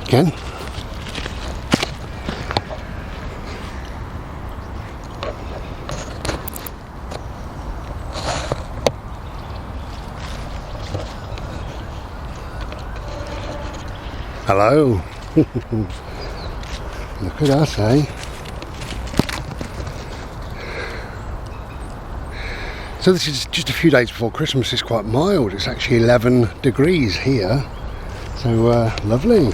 Again. Hello. Look at us, eh? So this is just a few days before Christmas. It's quite mild. It's actually 11 degrees here. So lovely.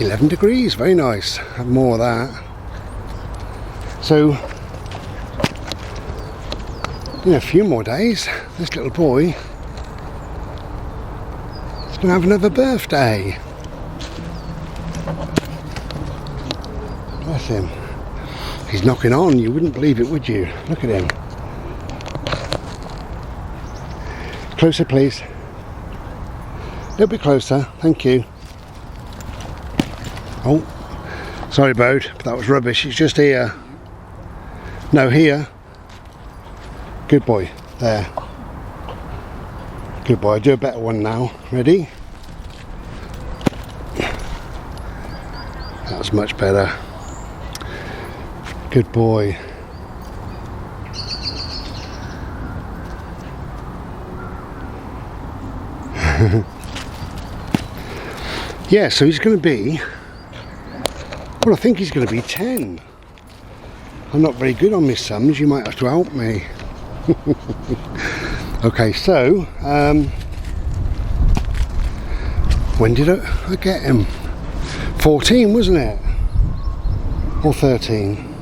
11 degrees, very nice. Have more of that. So, in a few more days, this little boy is going to have another birthday. Bless him. He's knocking on, you wouldn't believe it, would you? Look at him. Closer, please. A little bit closer, thank you. Oh, sorry Bode, but that was rubbish. It's just here. No, here. Good boy. There. Good boy. I'll do a better one now. Ready? That's much better. Good boy. Yeah, so he's going to be... Well, I think he's going to be 10. I'm not very good on my sums, you might have to help me. Okay, so, when did I get him? 14, wasn't it? Or 13?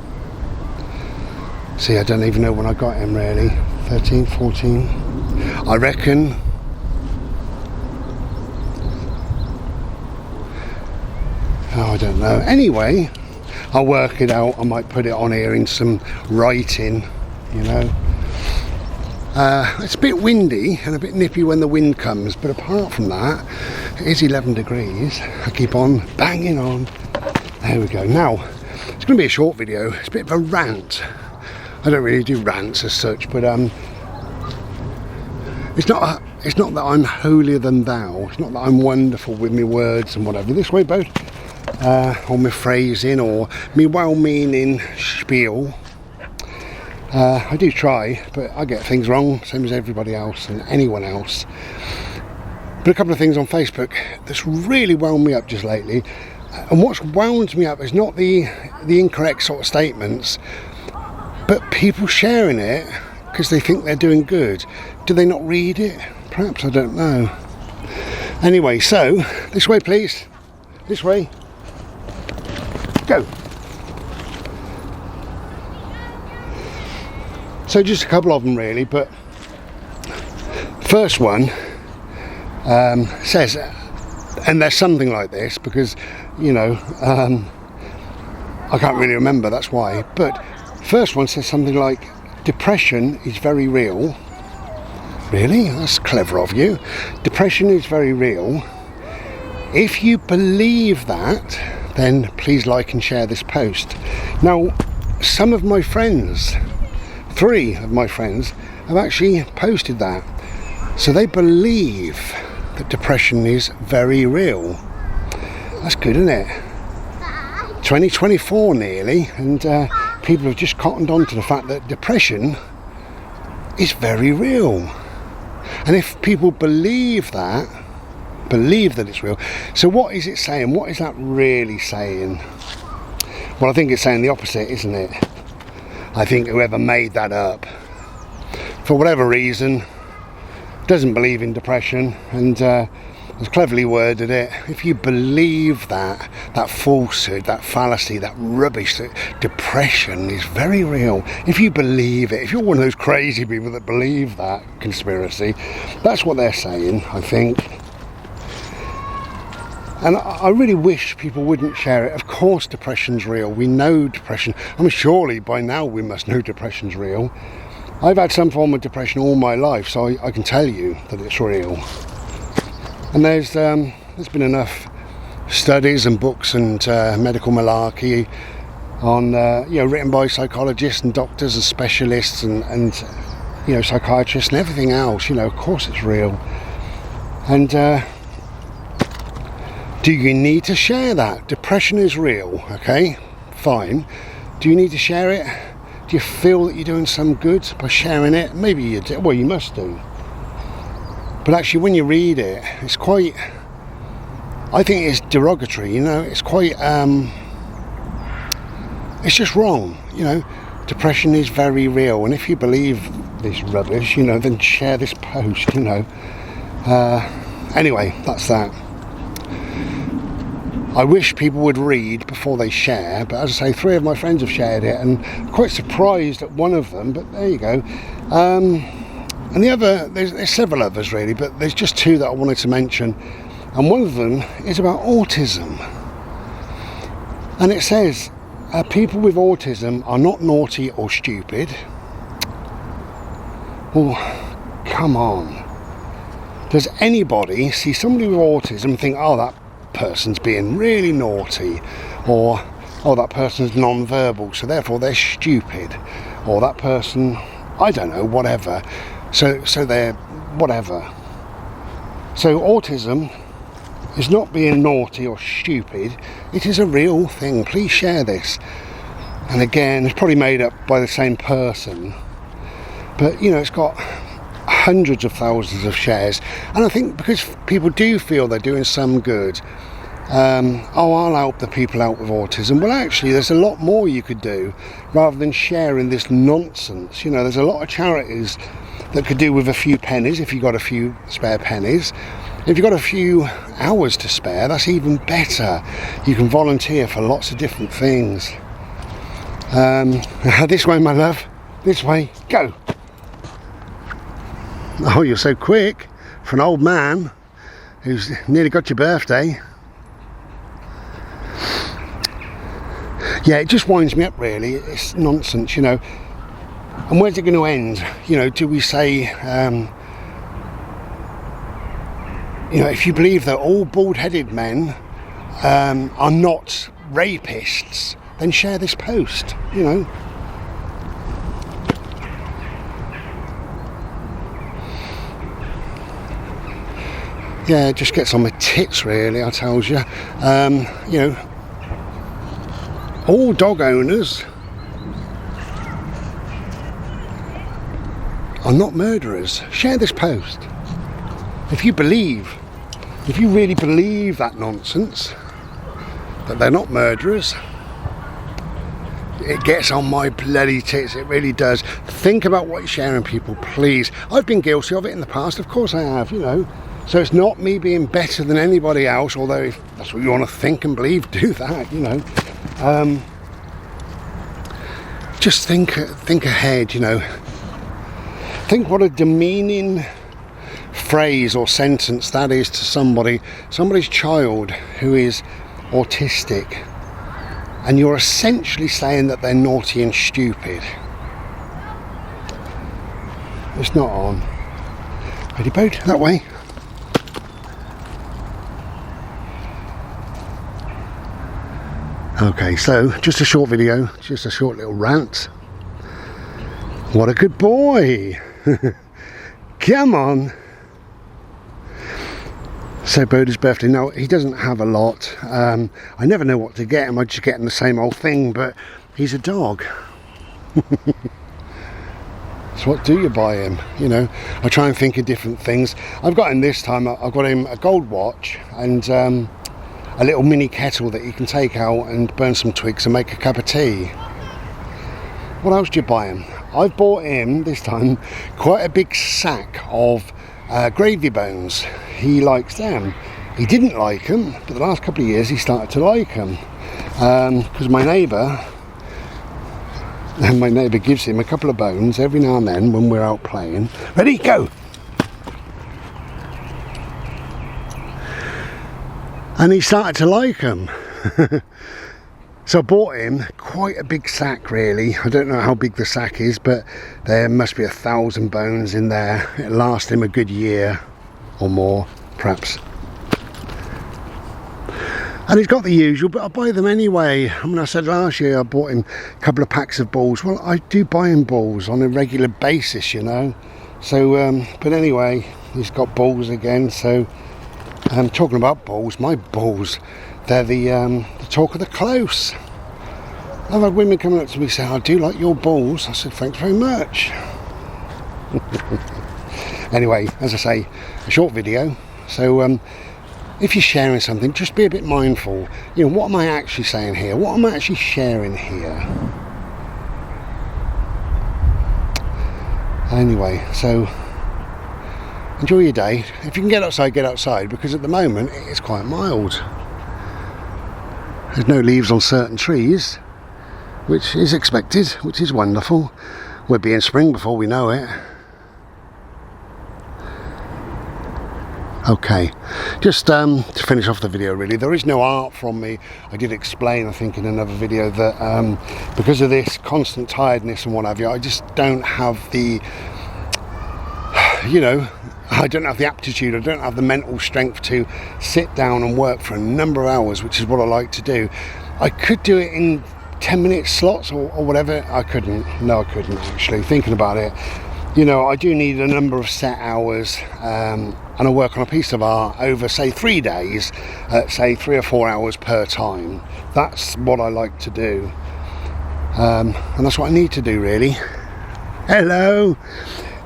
See, I don't even know when I got him really. 13, 14. I reckon... Oh, I don't know. Anyway, I'll work it out. I might put it on here in some writing, you know. It's a bit windy and a bit nippy when the wind comes, but apart from that, it is 11 degrees. I keep on banging on. There we go. Now, it's going to be a short video. It's a bit of a rant. I don't really do rants as such, but it's not that I'm holier than thou. It's not that I'm wonderful with my words and whatever. This way, both. Or my phrasing or me well-meaning spiel. I do try, but I get things wrong, same as everybody else and anyone else. But a couple of things on Facebook that's really wound me up just lately, and what's wound me up is not the incorrect sort of statements, but people sharing it because they think they're doing good. Do they not read it? Perhaps, I don't know. Anyway, so this way please, this way. Go. So just a couple of them really, but first one says, and there's something like this because, you know, I can't really remember, that's why, but first one says something like, depression is very real. Really? That's clever of you. Depression is very real. If you believe that, then please like and share this post. Now, some of my friends, 3 of my friends, have actually posted that. So they believe that depression is very real. That's good, isn't it? 2024 nearly, and people have just cottoned on to the fact that depression is very real. And if people believe that it's real. So what is it saying? What is that really saying? Well, I think it's saying the opposite, isn't it? I think whoever made that up, for whatever reason, doesn't believe in depression and has cleverly worded it. If you believe that falsehood, that fallacy, that rubbish, that depression is very real, if you believe it, if you're one of those crazy people that believe that conspiracy, that's what they're saying, I think. And I really wish people wouldn't share it. Of course depression's real. We know depression. I mean, surely by now we must know depression's real. I've had some form of depression all my life, so I can tell you that it's real. And there's been enough studies and books and medical malarkey on written by psychologists and doctors and specialists and psychiatrists and everything else. Of course it's real. And do you need to share that? Depression is real, okay? Fine. Do you need to share it? Do you feel that you're doing some good by sharing it? Maybe you do. Well, you must do. But actually, when you read it, it's quite... I think it's derogatory, It's quite... it's just wrong, Depression is very real. And if you believe this rubbish, then share this post, Anyway, that's that. I wish people would read before they share, but as I say, 3 of my friends have shared it, and I'm quite surprised at one of them, but there you go. And the other, there's several others really, but there's just 2 that I wanted to mention, and one of them is about autism. And it says, people with autism are not naughty or stupid. Well, come on. Does anybody see somebody with autism and think, oh, that person's being really naughty, or oh, that person's non-verbal, so therefore they're stupid, or that person, I don't know, whatever, so they're whatever. So autism is not being naughty or stupid, it is a real thing. Please share this. And again, it's probably made up by the same person, but it's got hundreds of thousands of shares, and I think because people do feel they're doing some good, I'll help the people out with autism. Well, actually, there's a lot more you could do rather than sharing this nonsense. There's a lot of charities that could do with a few pennies if you've got a few spare pennies. If you've got a few hours to spare, that's even better. You can volunteer for lots of different things. This way, my love. This way. Go. Oh, you're so quick for an old man who's nearly got your birthday. Yeah, it just winds me up really. It's nonsense, And where's it going to end? Do we say, if you believe that all bald-headed men are not rapists, then share this post, Yeah, it just gets on my tits really, I tells you. All dog owners are not murderers. Share this post. If you really believe that nonsense, that they're not murderers, it gets on my bloody tits, it really does. Think about what you're sharing, people, please. I've been guilty of it in the past, of course I have, So it's not me being better than anybody else, although if that's what you want to think and believe, do that, Just think ahead, Think what a demeaning phrase or sentence that is to somebody's child who is autistic, and you're essentially saying that they're naughty and stupid. It's not on. Ready, boat? That way. Okay, so just a short video, just a short little rant. What a good boy. Come on. So Bodhi's birthday. Now, he doesn't have a lot. I never know what to get him. I just get him the same old thing, but he's a dog. So what do you buy him? I try and think of different things. I've got him this time, I've got him a gold watch and a little mini kettle that you can take out and burn some twigs and make a cup of tea. What else do you buy him? I've bought him this time quite a big sack of gravy bones. He likes them. He didn't like them, but the last couple of years he started to like them, because my neighbour gives him a couple of bones every now and then when we're out playing. Ready, go. And he started to like them. So I bought him quite a big sack really. I don't know how big the sack is, but there must be 1,000 bones in there. It'll last him a good year or more, perhaps. And he's got the usual, but I buy them anyway. I mean, I said last year I bought him a couple of packs of balls. Well, I do buy him balls on a regular basis, you know. So, but anyway, he's got balls again. So, talking about balls, my balls, they're the talk of the close. I've had women coming up to me saying, I do like your balls. I said, thanks very much. Anyway, as I say, a short video. So, if you're sharing something, just be a bit mindful. You know, what am I actually saying here? What am I actually sharing here? Anyway, so enjoy your day. If you can get outside, because at the moment it's quite mild. There's no leaves on certain trees, which is expected, which is wonderful. We'll be in spring before we know it. Okay, just to finish off the video really, there is no art from me. I did explain, I think, in another video that because of this constant tiredness and what have you, I just don't have the, you know, I don't have the aptitude, I don't have the mental strength to sit down and work for a number of hours, which is what I like to do. I could do it in 10-minute slots or whatever. I couldn't. No, I couldn't actually, thinking about it. You know, I do need a number of set hours, and I work on a piece of art over, say, 3 days, say 3 or 4 hours per time. That's what I like to do, and that's what I need to do, really. Hello.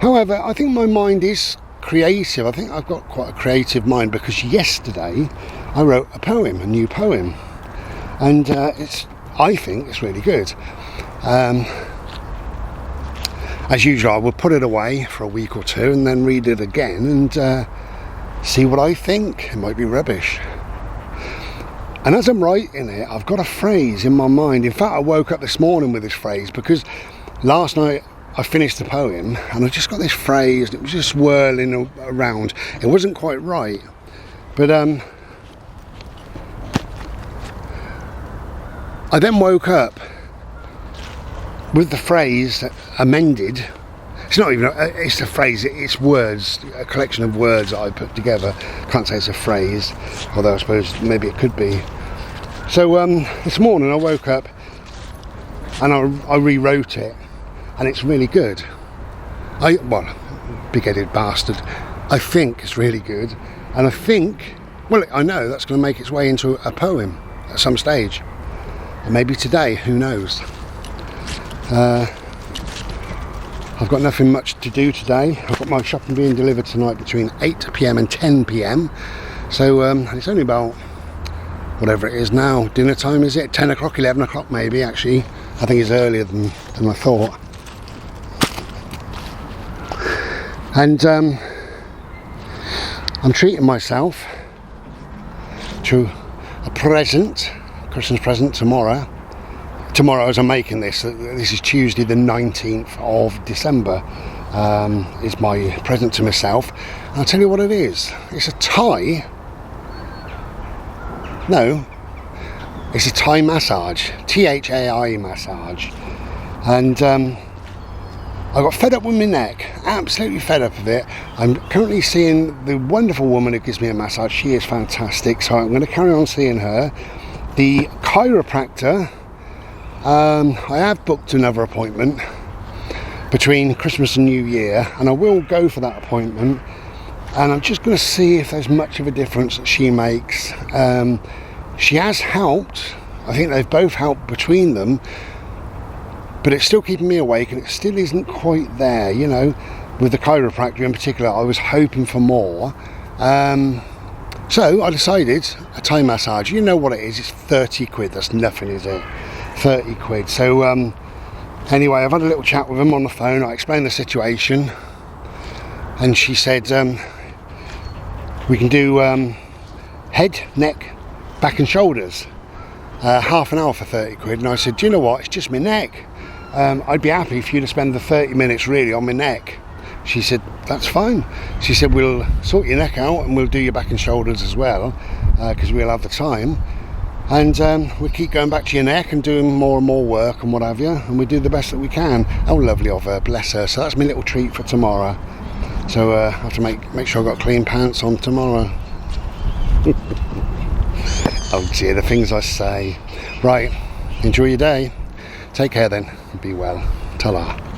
However, I think my mind is creative. I think I've got quite a creative mind, because yesterday I wrote a poem, a new poem, and I think it's really good. As usual, I will put it away for a week or two and then read it again and see what I think. It might be rubbish. And as I'm writing it, I've got a phrase in my mind. In fact, I woke up this morning with this phrase, because last night I finished the poem and I just got this phrase, and it was just swirling around. It wasn't quite right, but I then woke up with the phrase amended. It's not even, it's a phrase, it's words, a collection of words that I put together. Can't say it's a phrase, although I suppose maybe it could be. So this morning I woke up and I rewrote it, and it's really good. Well, big-headed bastard. I think it's really good, and I think, well, I know that's going to make its way into a poem at some stage, and maybe today, who knows. I've got nothing much to do today. I've got my shopping being delivered tonight between 8 p.m. and 10 p.m. So it's only about, whatever it is now, dinner time, is it? 10 o'clock, 11 o'clock maybe, actually. I think it's earlier than I thought. And I'm treating myself to a present, Christmas present tomorrow. Tomorrow, as I'm making this is Tuesday the 19th of December, is my present to myself. And I'll tell you what it is. It's a Thai, no, it's a Thai massage, Thai massage. And I got fed up with my neck, absolutely fed up with it. I'm currently seeing the wonderful woman who gives me a massage. She is fantastic, so I'm going to carry on seeing her. The chiropractor, I have booked another appointment between Christmas and New Year, and I will go for that appointment, and I'm just going to see if there's much of a difference that she makes. She has helped. I think they've both helped between them, but it's still keeping me awake, and it still isn't quite there, you know. With the chiropractor in particular, I was hoping for more. So I decided a Thai massage. You know what it is, it's 30 quid, that's nothing, is it? 30 quid. So anyway, I've had a little chat with him on the phone. I explained the situation, and she said we can do head, neck, back and shoulders, half an hour for 30 quid. And I said, do you know what, it's just my neck. I'd be happy for you to spend the 30 minutes really on my neck. She said, that's fine. She said, we'll sort your neck out and we'll do your back and shoulders as well, because we'll have the time. And we keep going back to your neck and doing more and more work and what have you, and we do the best that we can. Oh, lovely of her, bless her. So that's my little treat for tomorrow. So I have to make sure I've got clean pants on tomorrow. Oh dear, the things I say. Right, enjoy your day. Take care then. Be well. Ta-ra.